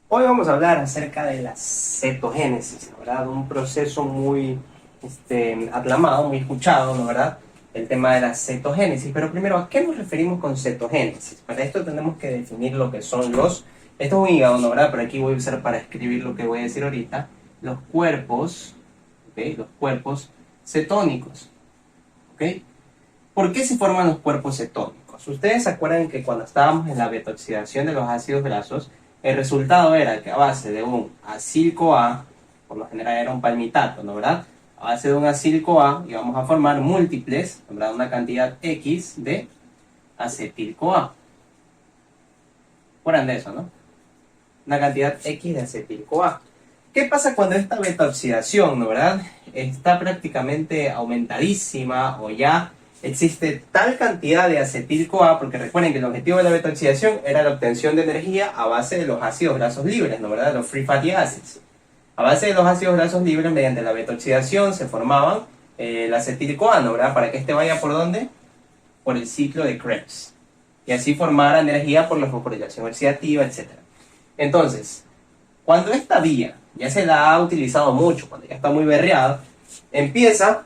Hoy vamos a hablar acerca de la cetogénesis, ¿no? ¿Verdad? Un proceso muy aclamado, muy escuchado, ¿no? ¿Verdad? El tema de la cetogénesis. Pero primero, ¿a qué nos referimos con cetogénesis? Para esto tenemos que definir lo que son esto es un hígado, ¿no? ¿Verdad? Pero aquí voy a usar para escribir lo que voy a decir ahorita, los cuerpos, ¿ok? Los cuerpos cetónicos, ¿ok? ¿Por qué se forman los cuerpos cetónicos? Ustedes se acuerdan que cuando estábamos en la beta-oxidación de los ácidos grasos, el resultado era que a base de un acil-CoA, por lo general era un palmitato, ¿no? ¿Verdad? A base de un acil-CoA íbamos a formar múltiples, ¿no? ¿Verdad? Una cantidad X de acetil-CoA. Fueran de eso, ¿no? Una cantidad X de acetil-CoA. ¿Qué pasa cuando esta beta-oxidación, ¿no? ¿Verdad? Está prácticamente aumentadísima o ya existe tal cantidad de acetil-CoA, porque recuerden que el objetivo de la beta-oxidación era la obtención de energía a base de los ácidos grasos libres, ¿no? ¿Verdad? Los free fatty acids. A base de los ácidos grasos libres, mediante la beta-oxidación, se formaban el acetil-CoA, ¿no? ¿Verdad? Para que este vaya por ¿dónde? Por el ciclo de Krebs. Y así formara energía por la fosforilación oxidativa, etcétera. Entonces, cuando esta vía ya se la ha utilizado mucho, cuando ya está muy berreada, empieza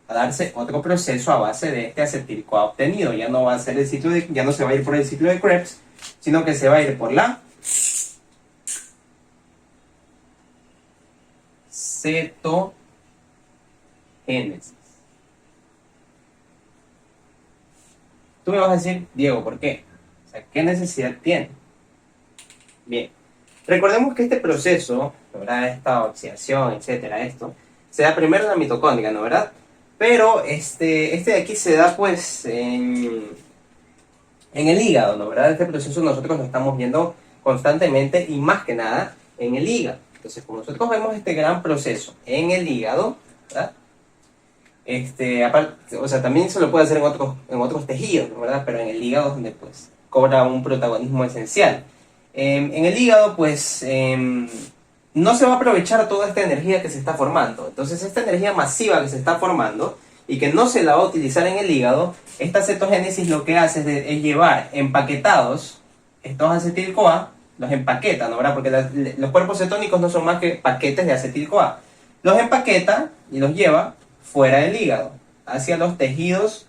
a darse otro proceso a base de este acetil-CoA obtenido. Ya no va a ser ya no se va a ir por el ciclo de Krebs, sino que se va a ir por la cetogénesis. Tú me vas a decir, Diego, ¿por qué? O sea, ¿qué necesidad tiene? Bien, recordemos que este proceso, ¿verdad? Esta oxidación, etcétera, esto, se da primero en la mitocondria, ¿no? ¿Verdad? Pero este de aquí se da pues en el hígado, ¿no? ¿Verdad? Este proceso nosotros lo estamos viendo constantemente y más que nada en el hígado. Entonces, como nosotros vemos este gran proceso en el hígado, ¿verdad? Aparte, o sea, también se lo puede hacer en otros tejidos, ¿no? ¿Verdad? Pero en el hígado es donde pues cobra un protagonismo esencial. En el hígado pues no se va a aprovechar toda esta energía que se está formando. Entonces esta energía masiva que se está formando y que no se la va a utilizar en el hígado, esta cetogénesis lo que hace es llevar empaquetados estos acetil-CoA, los empaqueta, ¿no? ¿Verdad? Porque los cuerpos cetónicos no son más que paquetes de acetil-CoA. Los empaqueta y los lleva fuera del hígado, hacia los tejidos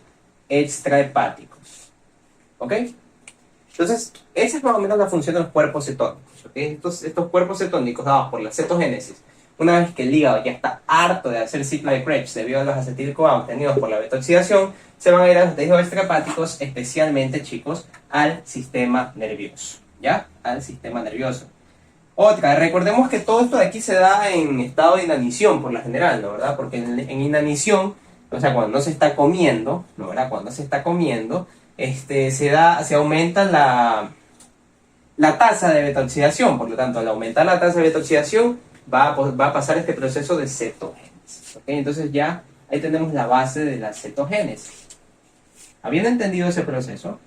extrahepáticos. ¿Ok? Entonces, esa es más o menos la función de los cuerpos cetónicos. ¿Okay? Estos cuerpos cetónicos dados por la cetogénesis, una vez que el hígado ya está harto de hacer ciclo de Krebs debido a los acetil-CoA obtenidos por la beta-oxidación, se van a ir a los tejidos extrahepáticos, especialmente, chicos, al sistema nervioso. ¿Ya? Al sistema nervioso. Otra, recordemos que todo esto de aquí se da en estado de inanición por lo general, ¿no? ¿Verdad? Porque en inanición, o sea, cuando no se está comiendo, ¿no? ¿Verdad? Cuando se está comiendo, se aumenta la tasa de beta-oxidación, por lo tanto, al aumentar la tasa de beta-oxidación, va a pasar este proceso de cetogénesis, ¿ok? Entonces ya ahí tenemos la base de la cetogénesis. Habiendo entendido ese proceso,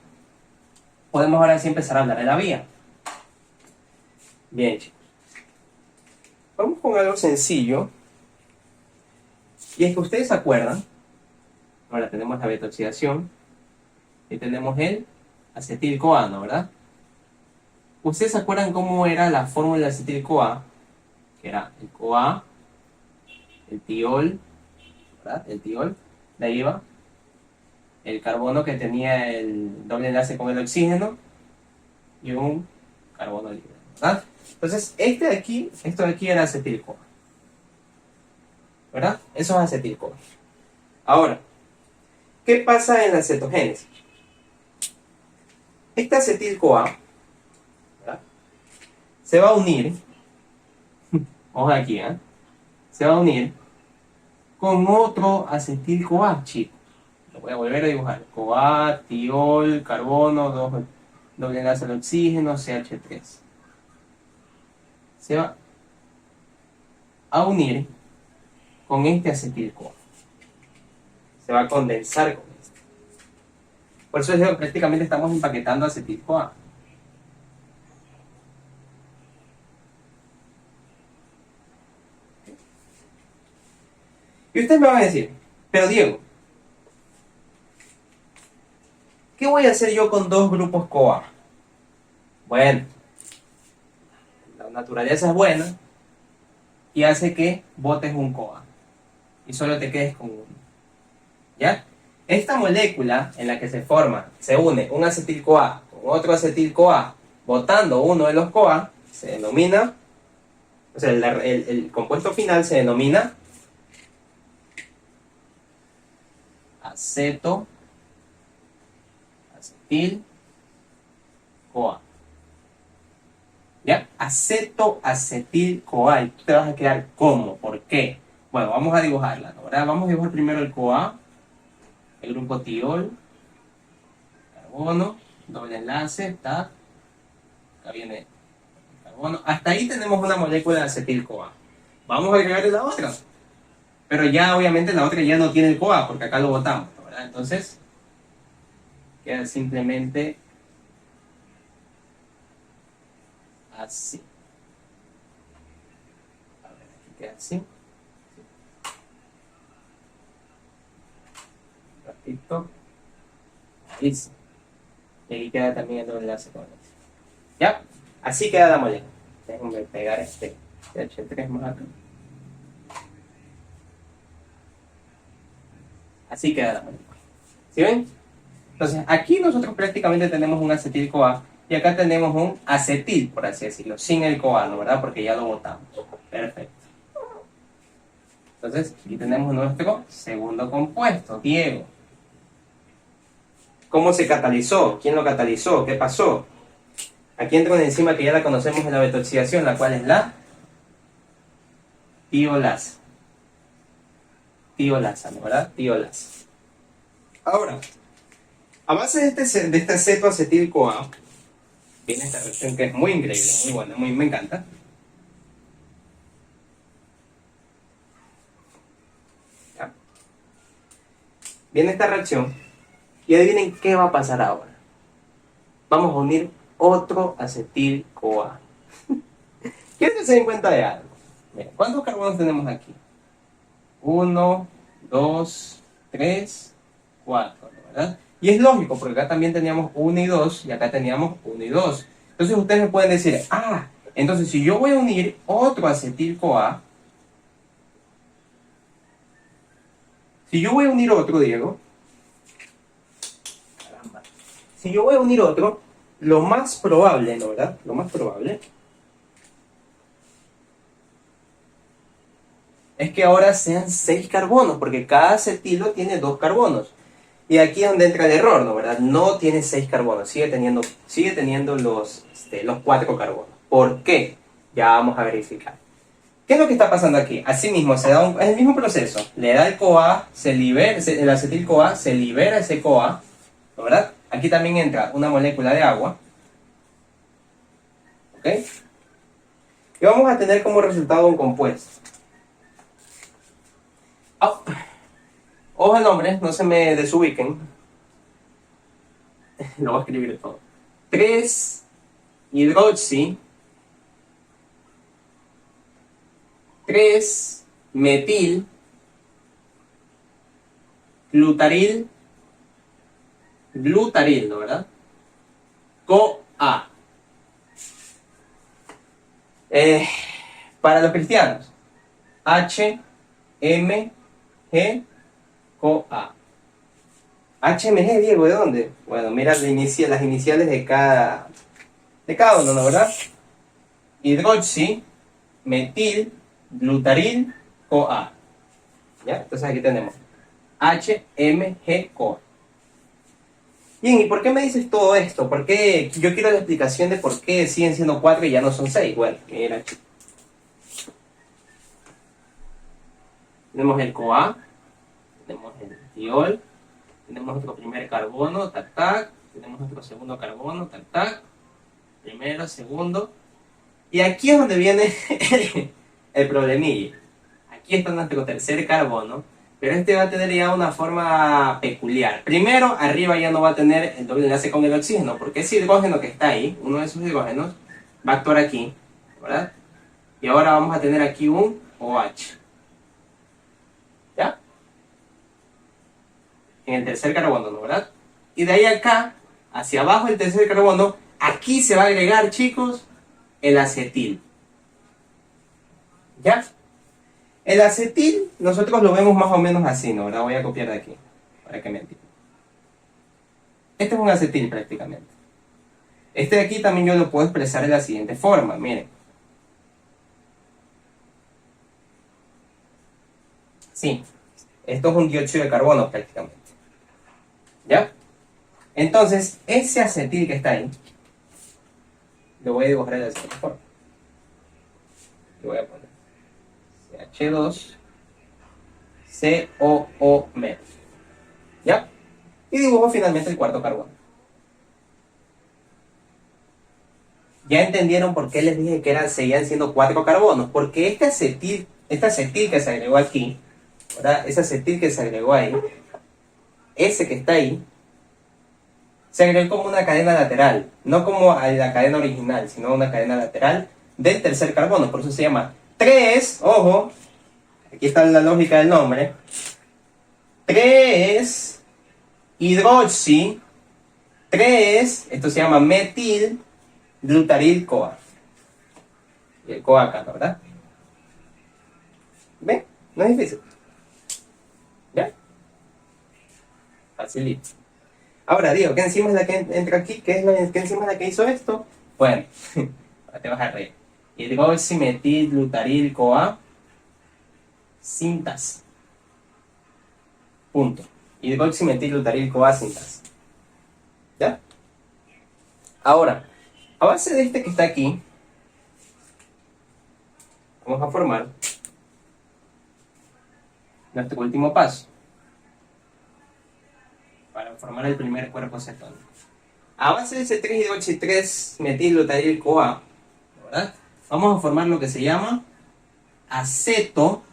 podemos ahora sí empezar a hablar de la vía. Bien, chicos. Vamos con algo sencillo. Y es que ustedes se acuerdan, ahora tenemos la beta-oxidación y tenemos el acetil-CoA, ¿no? ¿Verdad? ¿Ustedes se acuerdan cómo era la fórmula de acetil-CoA? Que era el CoA, el tiol, ¿verdad? El tiol, de ahí va el carbono que tenía el doble enlace con el oxígeno y un carbono libre, ¿verdad? Entonces, esto de aquí era acetil-CoA, ¿verdad? Eso es acetil-CoA. Ahora, ¿qué pasa en la cetogénesis? Este acetil-CoA, ¿verdad? Se va a unir, ojo aquí, ¿eh? Se va a unir con otro acetil-CoA, chicos. Lo voy a volver a dibujar. CoA, tiol, carbono, doble enlace al oxígeno, CH3. Se va a unir con este acetil-CoA. Se va a condensar con este. Por eso es que prácticamente estamos empaquetando acetil-CoA. Y ustedes me van a decir, pero Diego, ¿qué voy a hacer yo con dos grupos CoA? Bueno, naturaleza es buena y hace que botes un CoA y solo te quedes con uno. ¿Ya? Esta molécula en la que se une un acetil-CoA con otro acetil-CoA botando uno de los CoA, se denomina, o sea, el compuesto final se denomina acetil-CoA. ¿Ya? Acetil-CoA. Y tú te vas a quedar, ¿cómo? ¿Por qué? Bueno, vamos a dibujarla, ¿no? ¿Verdad? Vamos a dibujar primero el CoA, el grupo tiol, carbono, doble enlace, está, acá viene el carbono. Hasta ahí tenemos una molécula de acetil-CoA. Vamos a agregarle la otra. Pero ya, obviamente, la otra ya no tiene el CoA, porque acá lo botamos, ¿no? ¿Verdad? Entonces, queda simplemente así. A ver, aquí queda así. Ratito. Ahí sí. Y aquí queda también el doble enlace con el otro. ¿Ya? Así queda la molécula. Déjenme pegar este H3 más acá. Así queda la molécula. ¿Sí ven? Entonces, aquí nosotros prácticamente tenemos un acetil-CoA y acá tenemos un acetil, por así decirlo, sin el CoA, ¿no? ¿Verdad? Porque ya lo botamos. Perfecto. Entonces, aquí tenemos nuestro segundo compuesto, Diego. ¿Cómo se catalizó? ¿Quién lo catalizó? ¿Qué pasó? Aquí entra una enzima que ya la conocemos en la beta-oxidación, la cual es la tiolasa. Tiolasa, ¿no? ¿Verdad? Tiolasa. Ahora, a base de este acetoacetil-CoA, viene esta reacción que es muy increíble, muy buena, me encanta. ¿Ya? Viene esta reacción y adivinen qué va a pasar ahora. Vamos a unir otro acetil-CoA. Quiero que se den cuenta de algo. Miren, ¿cuántos carbonos tenemos aquí? 1, 2, 3, 4, ¿verdad? Y es lógico, porque acá también teníamos 1 y 2, y acá teníamos 1 y 2. Entonces ustedes me pueden decir, entonces si yo voy a unir otro acetil-CoA, si yo voy a unir otro, Diego, caramba, si yo voy a unir otro, lo más probable, ¿no? ¿Verdad? Lo más probable es que ahora sean 6 carbonos, porque cada acetilo tiene 2 carbonos. Y aquí es donde entra el error, ¿no? ¿Verdad? No tiene 6 carbonos, sigue teniendo los 4 carbonos. ¿Por qué? Ya vamos a verificar. ¿Qué es lo que está pasando aquí? Asimismo, es el mismo proceso. Le da el CoA, el acetil-CoA, se libera ese CoA, ¿no? ¿Verdad? Aquí también entra una molécula de agua. ¿Ok? Y vamos a tener como resultado un compuesto. Ojo al nombre, no se me desubiquen. Lo voy a escribir todo. 3-hidroxi 3-metil glutaril, ¿no? ¿Verdad? CoA. Para los cristianos, HMG CoA. HMG, Diego, ¿de dónde? Bueno, mira las iniciales de cada uno, ¿no? ¿Verdad? Hidroxi, metil, glutaril, CoA. ¿Ya? Entonces aquí tenemos HMG CoA. Bien, ¿y por qué me dices todo esto? ¿Por qué? Yo quiero la explicación de por qué siguen siendo 4 y ya no son 6. Bueno, mira. Tenemos el CoA, tenemos el tiol, tenemos nuestro primer carbono, tac, tac, tenemos nuestro segundo carbono, tac, tac, primero, segundo, y aquí es donde viene el problemilla. Aquí está nuestro tercer carbono, pero este va a tener ya una forma peculiar. Primero, arriba ya no va a tener el doble enlace con el oxígeno, porque ese hidrógeno que está ahí, uno de esos hidrógenos, va a actuar aquí, ¿verdad? Y ahora vamos a tener aquí un OH. ¿Ya? En el tercer carbono, ¿no? ¿Verdad? Y de ahí acá, hacia abajo el tercer carbono, aquí se va a agregar, chicos, el acetil. ¿Ya? El acetil, nosotros lo vemos más o menos así, ¿no? Ahora voy a copiar de aquí, para que me entiendan. Este es un acetil prácticamente. Este de aquí también yo lo puedo expresar de la siguiente forma, miren. Sí, esto es un dióxido de carbono prácticamente. ¿Ya? Entonces, ese acetil que está ahí, lo voy a dibujar de la siguiente forma. Le voy a poner CH2COO menos. ¿Ya? Y dibujo finalmente el cuarto carbono. ¿Ya entendieron por qué les dije que seguían siendo 4 carbonos? Porque este acetil que se agregó aquí, ¿verdad? Ese acetil que se agregó ahí, ese que está ahí, se agregó como una cadena lateral, no como a la cadena original, sino una cadena lateral del tercer carbono. Por eso se llama 3, ojo, aquí está la lógica del nombre, 3 hidroxi, 3, esto se llama metil glutaril CoA. Y el CoA acá, ¿verdad? ¿Ven? No es difícil. ¿Ya? Facilito. Ahora, digo, ¿qué enzima es la que entra aquí? ¿Qué enzima es la que hizo esto? Bueno, te vas a reír. Hidroximetilglutaril CoA sintasa. Punto. Hidroximetilglutaril CoA sintasa. ¿Ya? Ahora, a base de este que está aquí, vamos a formar nuestro último paso para formar el primer cuerpo cetónico. A base de ese 3-hidroxi-3-metilglutaril CoA, ¿verdad? Vamos a formar lo que se llama acetato.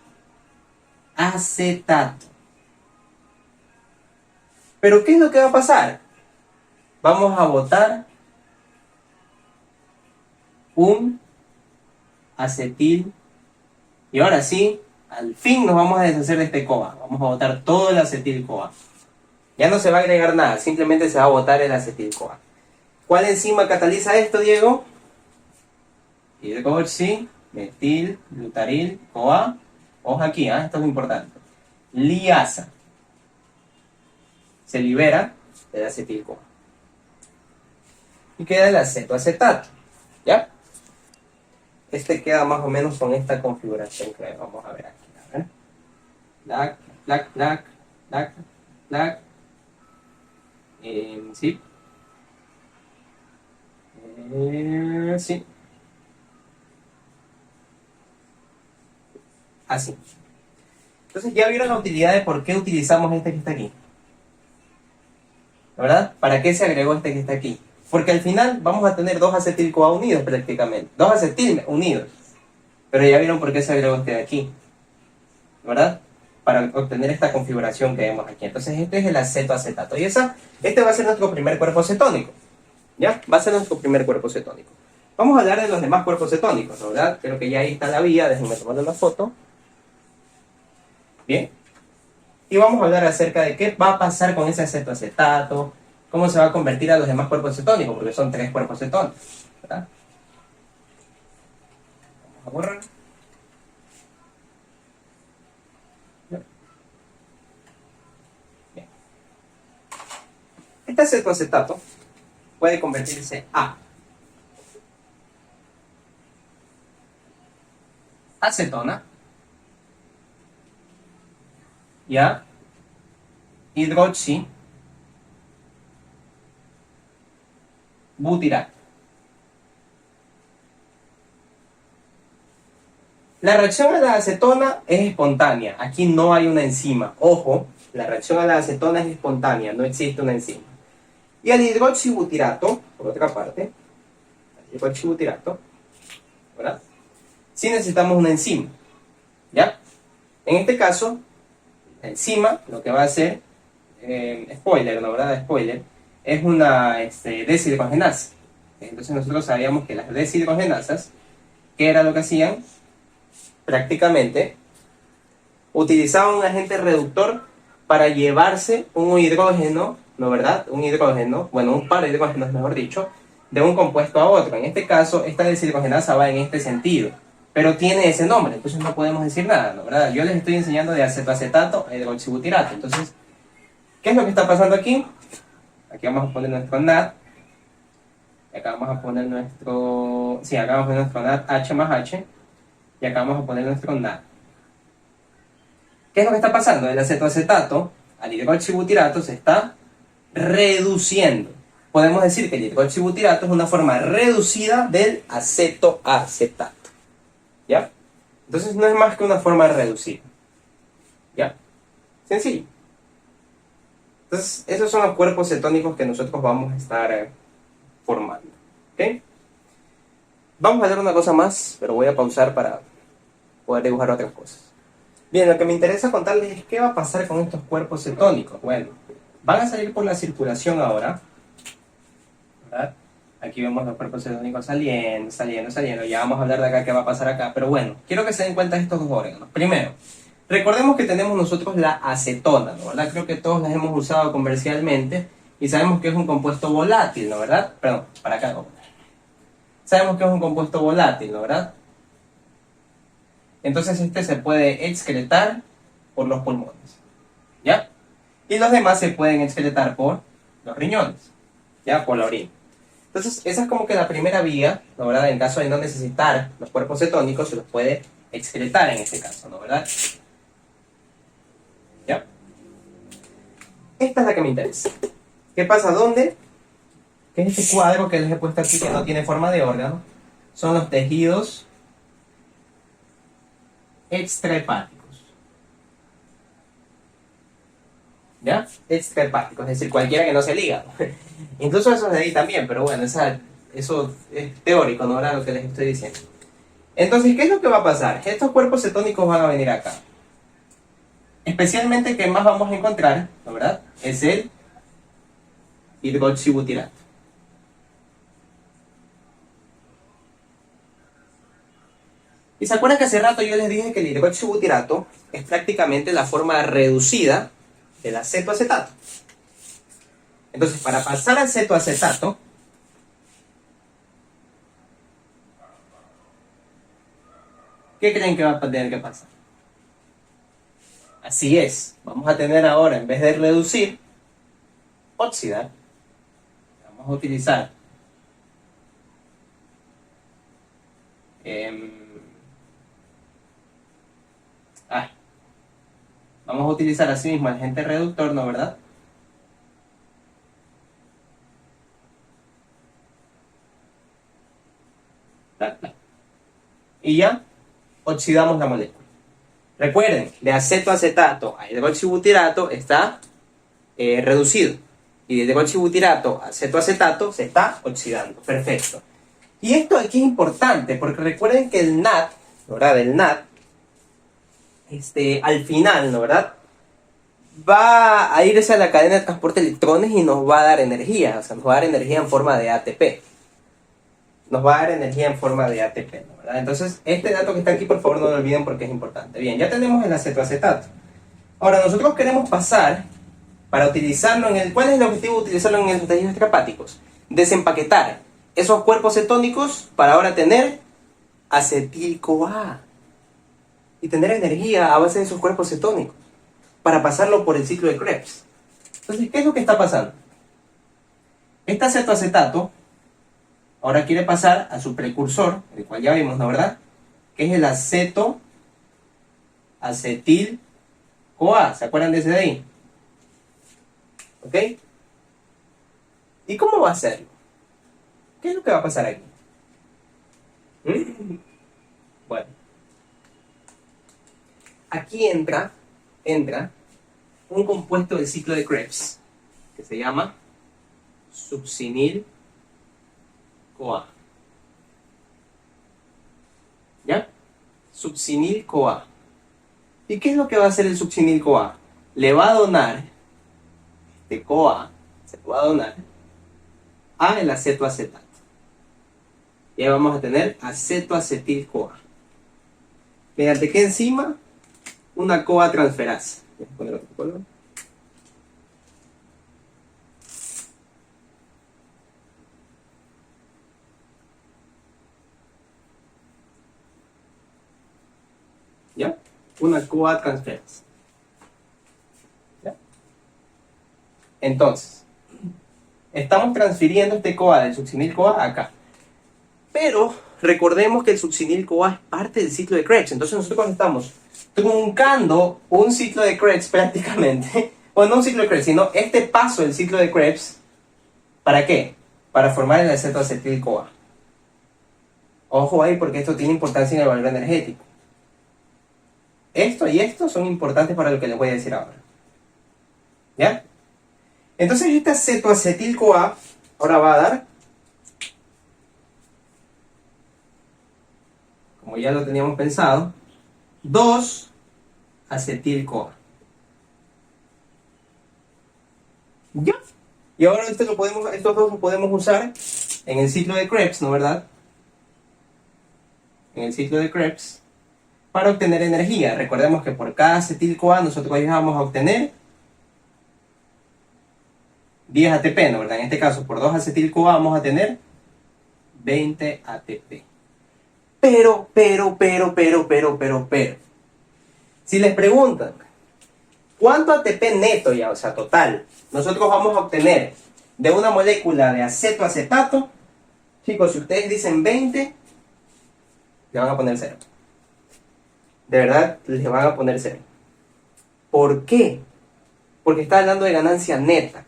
Pero ¿qué es lo que va a pasar? Vamos a botar un acetil y ahora sí, al fin nos vamos a deshacer de este CoA. Vamos a botar todo el acetil CoA. Ya no se va a agregar nada, simplemente se va a botar el acetil CoA. ¿Cuál enzima cataliza esto, Diego? Hidroxi, metil, glutaril, CoA. Ojo aquí, esto es importante. Liasa. Se libera el acetil CoA. Y queda el acetoacetato. ¿Ya? Este queda más o menos con esta configuración que vamos a ver aquí. A ver. Black. Sí. Sí. Así. Entonces ya vieron la utilidad de por qué utilizamos este que está aquí. ¿Verdad? ¿Para qué se agregó este que está aquí? Porque al final vamos a tener 2 acetil-CoA unidos prácticamente. 2 acetil unidos. Pero ya vieron por qué se agregó este de aquí. ¿Verdad? Para obtener esta configuración que vemos aquí. Entonces este es el acetoacetato. Y este va a ser nuestro primer cuerpo cetónico. ¿Ya? Va a ser nuestro primer cuerpo cetónico. Vamos a hablar de los demás cuerpos cetónicos, ¿verdad? Creo que ya ahí está la vía. Déjenme tomarle una foto. Bien. Y vamos a hablar acerca de qué va a pasar con ese acetoacetato, cómo se va a convertir a los demás cuerpos cetónicos, porque son 3 cuerpos cetónicos, ¿verdad? Vamos a borrar. Bien. Este acetoacetato puede convertirse a acetona y a hidroxi butirato. La reacción a la acetona es espontánea. Aquí no hay una enzima. Ojo, la reacción a la acetona es espontánea, no existe una enzima. Y al hidroxibutirato, por otra parte, ¿verdad? Sí necesitamos una enzima. ¿Ya? En este caso, la enzima lo que va a hacer, spoiler, ¿no? ¿Verdad? Spoiler, es una deshidrogenasa. Entonces nosotros sabíamos que las deshidrogenasas, ¿qué era lo que hacían? Prácticamente utilizaban un agente reductor para llevarse un hidrógeno, ¿no? ¿Verdad? Un hidrógeno, bueno, un par de hidrógenos, mejor dicho, de un compuesto a otro. En este caso, esta deshidrogenasa va en este sentido. pero tiene ese nombre, entonces no podemos decir nada, ¿no? ¿Verdad? Yo les estoy enseñando de acetoacetato a hidroxibutirato. Entonces, ¿qué es lo que está pasando aquí? Aquí vamos a poner nuestro NAD. Y acá vamos a poner nuestro... Sí, acá vamos a poner nuestro NAD H más H. Y acá vamos a poner nuestro NAD. ¿Qué es lo que está pasando? El acetoacetato al hidroxibutirato se está reduciendo. Podemos decir que el hidroxibutirato es una forma reducida del acetoacetato. ¿Ya? Entonces no es más que una forma reducida. ¿Ya? Sencillo. Entonces, esos son los cuerpos cetónicos que nosotros vamos a estar formando. ¿Ok? Vamos a ver una cosa más, pero voy a pausar para poder dibujar otras cosas. Bien, lo que me interesa contarles es qué va a pasar con estos cuerpos cetónicos. Bueno, van a salir por la circulación ahora, ¿verdad? Aquí vemos los cuerpos cetónicos saliendo, saliendo, saliendo. Ya vamos a hablar de acá qué va a pasar acá. Pero bueno, quiero que se den cuenta de estos dos órganos. Primero, recordemos que tenemos nosotros la acetona, ¿no? ¿Verdad? Creo que todos las hemos usado comercialmente y sabemos que es un compuesto volátil, ¿no? ¿Verdad? Perdón, para acá. Sabemos que es un compuesto volátil, ¿no? ¿Verdad? Entonces este se puede excretar por los pulmones, ¿ya? Y los demás se pueden excretar por los riñones, ¿ya? Por la orina. Entonces esa es como que la primera vía, ¿no? ¿Verdad? En caso de no necesitar los cuerpos cetónicos, se los puede excretar en este caso, ¿no? ¿Verdad? ¿Ya? Esta es la que me interesa. ¿Qué pasa? ¿Dónde? ¿Qué es este cuadro que les he puesto aquí que no tiene forma de órgano? Son los tejidos extrahepáticos. ¿Ya? Extrahepáticos, es decir, cualquiera que no sea el hígado. Incluso esos de ahí también, pero bueno, eso es teórico, no era lo que les estoy diciendo. Entonces, ¿qué es lo que va a pasar? Estos cuerpos cetónicos van a venir acá. Especialmente el que más vamos a encontrar, ¿no? ¿Verdad? Es el hidroxibutirato. Y se acuerdan que hace rato yo les dije que el hidroxibutirato es prácticamente la forma reducida del acetoacetato. Entonces, para pasar al acetoacetato, ¿qué creen que va a tener que pasar? Así es, vamos a tener ahora, en vez de reducir, oxidar. Vamos a utilizar em, ah, vamos a utilizar así mismo el agente reductor, ¿no? ¿Verdad? Y ya oxidamos la molécula. Recuerden, de acetoacetato a hidroxibutirato está reducido. Y de hidroxibutirato a acetoacetato se está oxidando. Perfecto. Y esto aquí es importante, porque recuerden que el NAD, ¿verdad? El NAD, al final, ¿no? ¿Verdad? Va a irse a la cadena de transporte de electrones y nos va a dar energía. O sea, nos va a dar energía en forma de ATP. Nos va a dar energía en forma de ATP, ¿no? ¿Verdad? Entonces, este dato que está aquí, por favor, no lo olviden porque es importante. Bien, ya tenemos el acetoacetato. Ahora, nosotros queremos pasar para utilizarlo en el... ¿Cuál es el objetivo de utilizarlo en los tejidos extrahepáticos? Desempaquetar esos cuerpos cetónicos para ahora tener acetil-CoA y tener energía a base de esos cuerpos cetónicos para pasarlo por el ciclo de Krebs. Entonces, ¿qué es lo que está pasando? Este acetoacetato ahora quiere pasar a su precursor, el cual ya vimos, ¿no? ¿Verdad? Que es el acetil-CoA. ¿Se acuerdan de ese de ahí? ¿Ok? ¿Y cómo va a hacerlo? ¿Qué es lo que va a pasar aquí? ¿Mm? Bueno, aquí entra un compuesto del ciclo de Krebs que se llama succinil-CoA. ¿Ya? Succinil-CoA. ¿Y qué es lo que va a hacer el succinil-CoA? Le va a donar este CoA, se lo va a donar a el acetoacetato. Y ahí vamos a tener acetoacetil-CoA. ¿Mediante qué enzima? Una CoA transferasa. Voy a poner otro color. ¿Ya? Una CoA transference. ¿Ya? Entonces, estamos transfiriendo este CoA del succinyl CoA acá. Pero recordemos que el succinyl CoA es parte del ciclo de Krebs. Entonces nosotros cuando estamos truncando un ciclo de Krebs prácticamente, bueno, no un ciclo de Krebs, sino este paso del ciclo de Krebs, ¿para qué? Para formar el acetoacetil CoA. Ojo ahí porque esto tiene importancia en el valor energético. Esto y esto son importantes para lo que les voy a decir ahora. ¿Ya? Entonces este acetoacetil CoA ahora va a dar, como ya lo teníamos pensado, 2-acetil CoA. ¿Ya? Y ahora estos dos lo podemos usar en el ciclo de Krebs, ¿no verdad? En el ciclo de Krebs para obtener energía. Recordemos que por cada acetil CoA nosotros vamos a obtener 10 ATP, ¿no verdad? En este caso, por 2 acetil CoA vamos a tener 20 ATP. Pero. Si les preguntan, ¿cuánto ATP neto ya, o sea, total, nosotros vamos a obtener de una molécula de acetoacetato? Chicos, si ustedes dicen 20, le van a poner 0. De verdad, les van a poner 0. ¿Por qué? Porque está hablando de ganancia neta.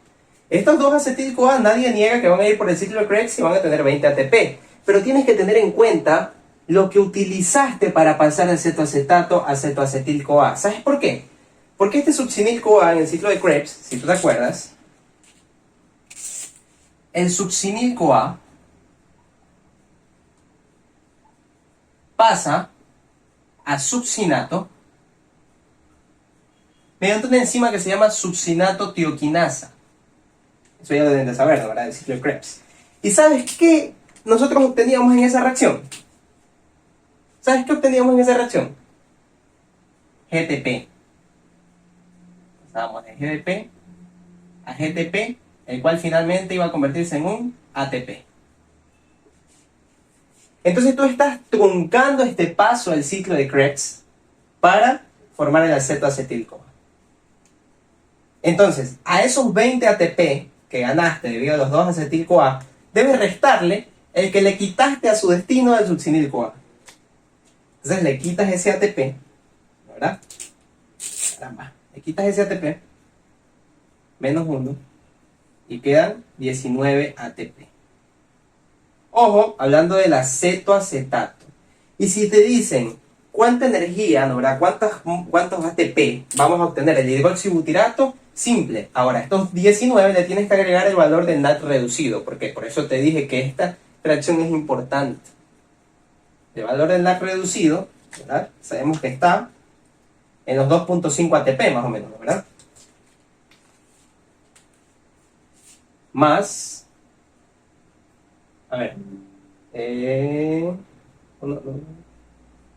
Estos 2 acetil CoA nadie niega que van a ir por el ciclo de Krebs y van a tener 20 ATP. Pero tienes que tener en cuenta lo que utilizaste para pasar de acetoacetato a acetoacetil CoA. ¿Sabes por qué? Porque este succinyl CoA en el ciclo de Krebs, si tú te acuerdas, el succinyl CoA pasa a succinato mediante una enzima que se llama succinato tioquinasa. Eso ya lo deben de saber, ¿no? ¿Verdad? El ciclo de Krebs. ¿Y sabes qué nosotros obteníamos en esa reacción? ¿Sabes qué obteníamos en esa reacción? GTP. Pasábamos de GDP a GTP, el cual finalmente iba a convertirse en un ATP. Entonces tú estás truncando este paso del ciclo de Krebs para formar el acetoacetil CoA. Entonces, a esos 20 ATP que ganaste debido a los 2 acetil CoA, debes restarle el que le quitaste a su destino del succinyl CoA. Entonces le quitas ese ATP, ¿verdad? Caramba, le quitas ese ATP, menos 1, y quedan 19 ATP. Ojo, hablando del acetoacetato. Y si te dicen cuánta energía, ¿no verdad? ¿Cuántos ATP vamos a obtener el hidroxibutirato? Simple. Ahora, estos 19 le tienes que agregar el valor del NAT reducido, porque por eso te dije que esta reacción es importante. El valor del NAT reducido, ¿verdad? Sabemos que está en los 2.5 ATP más o menos, ¿verdad? Más, a ver,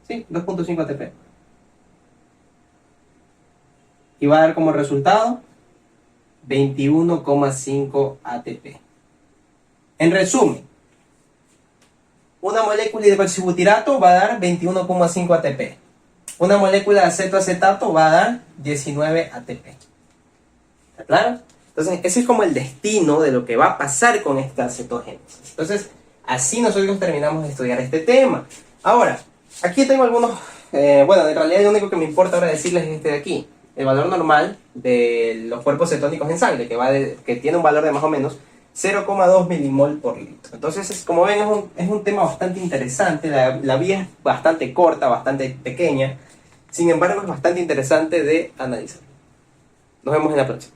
sí, 2.5 ATP. Y va a dar como resultado 21,5 ATP. En resumen, una molécula de hidroxibutirato va a dar 21,5 ATP. Una molécula de acetoacetato va a dar 19 ATP. ¿Está claro? Entonces, ese es como el destino de lo que va a pasar con esta cetogénesis. Entonces, así nosotros terminamos de estudiar este tema. Ahora, aquí tengo algunos... bueno, en realidad lo único que me importa ahora decirles es este de aquí. El valor normal de los cuerpos cetónicos en sangre, que tiene un valor de más o menos 0,2 milimol por litro. Entonces, como ven, es un tema bastante interesante. La vía es bastante corta, bastante pequeña. Sin embargo, es bastante interesante de analizar. Nos vemos en la próxima.